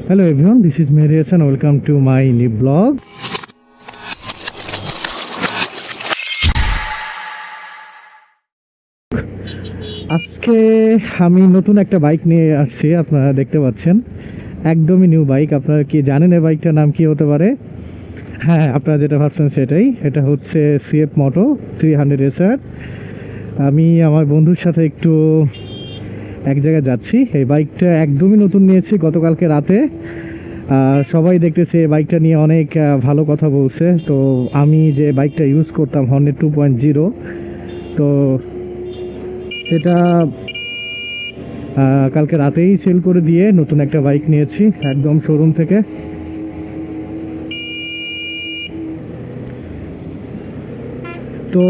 Hello everyone, this is Mehdi Hassan. Welcome to my new blog. আজকে আমি নতুন একটা বাইক নিয়ে আসছি, আপনারা দেখতে পাচ্ছেন একদমই নিউ বাইক। আপনারা কি জানেন এই বাইকটার নাম কি হতে পারে? হ্যাঁ, আপনারা যেটা ভাবছেন সেটাই, এটা হচ্ছে CF Moto 300 SR। আমি আমার বন্ধুর সাথে একটু এক জায়গায় যাচ্ছি। এই বাইকটা একদমই নতুন নিয়েছি গতকালকে রাতে। সবাই দেখতেছে এই বাইকটা নিয়ে অনেক ভালো কথা বলছে। তো আমি যে বাইকটা ইউজ করতাম হর্নেট 2.0, তো সেটা কালকে রাতেই সেল করে দিয়ে নতুন একটা বাইক নিয়েছি একদম শোরুম থেকে। তো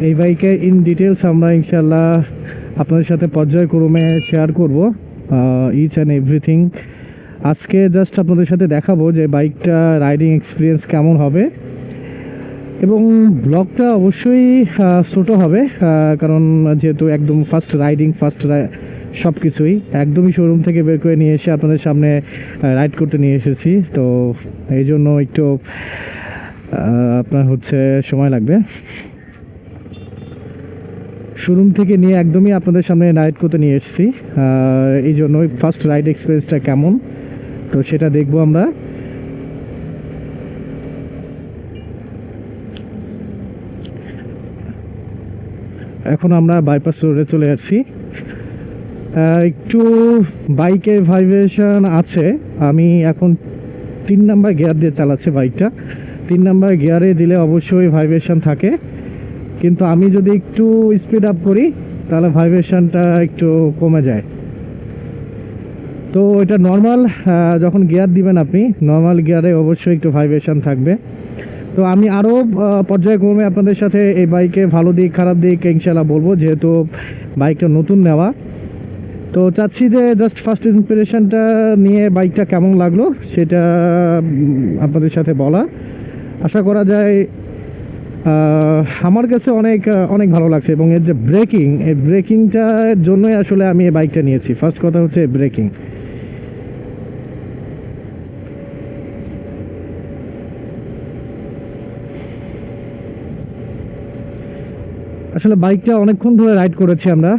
এই বাইকে ইন ডিটেলস আমরা ইনশাল্লাহ আপনাদের সাথে পর্যায়ক্রমে শেয়ার করব ইচ অ্যান্ড এভরিথিং। আজকে জাস্ট আপনাদের সাথে দেখাবো যে বাইকটা রাইডিং এক্সপিরিয়েন্স কেমন হবে, এবং ব্লগটা অবশ্যই ছোটো হবে, কারণ যেহেতু একদম ফার্স্ট সব কিছুই একদমই শোরুম থেকে বের করে নিয়ে এসে আপনাদের সামনে রাইড করতে নিয়ে এসেছি। তো এই জন্য একটু আপনার সময় লাগবে। শোরুম থেকে নিয়ে একদমই আপনাদের সামনে রাইড করতে নিয়ে এসেছি, এই জন্য ফার্স্ট রাইড এক্সপিরিয়েন্সটা কেমন, তো সেটা দেখবো আমরা। এখন আমরা বাইপাস রোডে চলে আসছি। একটু বাইকের ভাইব্রেশন আছে। আমি এখন 3 নাম্বার গিয়ার দিয়ে চালাচ্ছি বাইকটা। 3 নাম্বার গিয়ারে দিলে অবশ্যই ভাইব্রেশন থাকে, কিন্তু আমি যদি একটু স্পিড আপ করি তাহলে ভাইব্রেশনটা একটু কমে যায়। তো এটা নর্মাল, যখন গিয়ার দিবেন আপনি নর্মাল গিয়ারে অবশ্যই একটু ভাইব্রেশন থাকবে। তো আমি আরও পর্যায়ক্রমে আপনাদের সাথে এই বাইকে ভালো দিক খারাপ দিক ইনশাল্লাহ বলবো, যেহেতু বাইকটা নতুন নেওয়া। তো চাচ্ছি যে জাস্ট ফার্স্ট ইমপ্রেশনটা নিয়ে বাইকটা কেমন লাগলো সেটা আপনাদের সাথে বলা। আশা করা যায় আমার কাছে অনেক ভালো লাগছে, এবং এর যে এই ব্রেকিংটার জন্যই আসলে আমি এই বাইকটা নিয়েছি। ফার্স্ট কথা হচ্ছে ব্রেকিং। আসলে বাইকটা অনেকক্ষণ ধরে রাইড করেছি আমরা।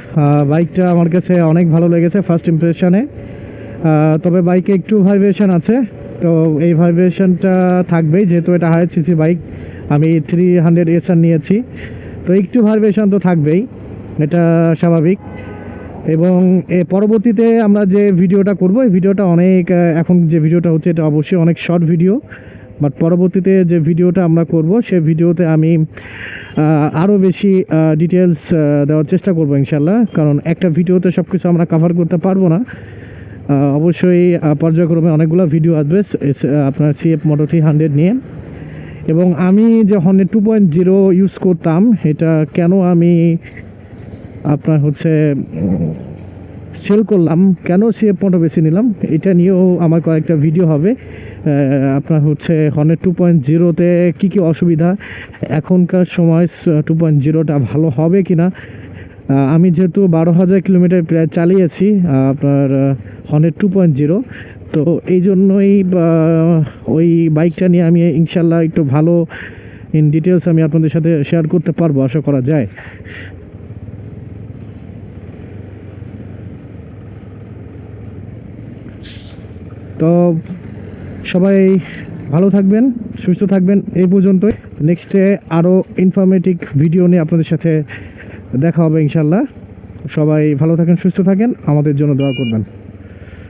বাইকটা আমার কাছে অনেক ভালো লেগেছে ফার্স্ট ইমপ্রেশনে। তবে বাইকে একটু ভাইব্রেশন আছে, তো এই ভাইব্রেশনটা থাকবেই যেহেতু এটা হাই সিসি বাইক। আমি 300 SR নিয়েছি, তো একটু ভাইব্রেশন তো থাকবেই, এটা স্বাভাবিক। এবং পরবর্তীতে আমরা যে ভিডিওটা করব, এই ভিডিওটা এখন যে ভিডিওটা হচ্ছে এটা অবশ্যই অনেক শর্ট ভিডিও, বাট পরবর্তীতে যে ভিডিওটা আমরা করব সেই ভিডিওতে আমি আরও বেশি ডিটেলস দেওয়ার চেষ্টা করব ইনশাল্লাহ, কারণ একটা ভিডিওতে সব কিছু আমরা কভার করতে পারবো না। অবশ্যই পর্যায়ক্রমে অনেকগুলো ভিডিও আসবে আপনার CF Moto 300 নিয়ে। এবং আমি যে হর্নেট 2.0 ইউজ করতাম, এটা কেন আমি আপনার সেল করলাম, কেন CF Moto বেছে নিলাম, এটা নিয়েও আমার কয়েকটা ভিডিও হবে। আপনার হর্নেট 2.0-তে কী কী অসুবিধা, এখনকার সময় 2.0টা ভালো হবে কি না। আমি যেহেতু 12,000 কিলোমিটার প্রায় চালিয়েছি আপনার হর্নেট 2.0, তো এই জন্যই ওই বাইকটা নিয়ে আমি ইনশাল্লাহ একটু ভালো ইন ডিটেলস আমি আপনাদের সাথে শেয়ার করতে পারবো, আশা করা যায়। তো সবাই ভালো থাকবেন, সুস্থ থাকবেন। এই পর্যন্তই। নেক্সটে আরও ইনফরমেটিভ ভিডিও নিয়ে আপনাদের সাথে দেখা হবে ইনশাল্লাহ। সবাই ভালো থাকেন, সুস্থ থাকেন, আমাদের জন্য দোয়া করবেন।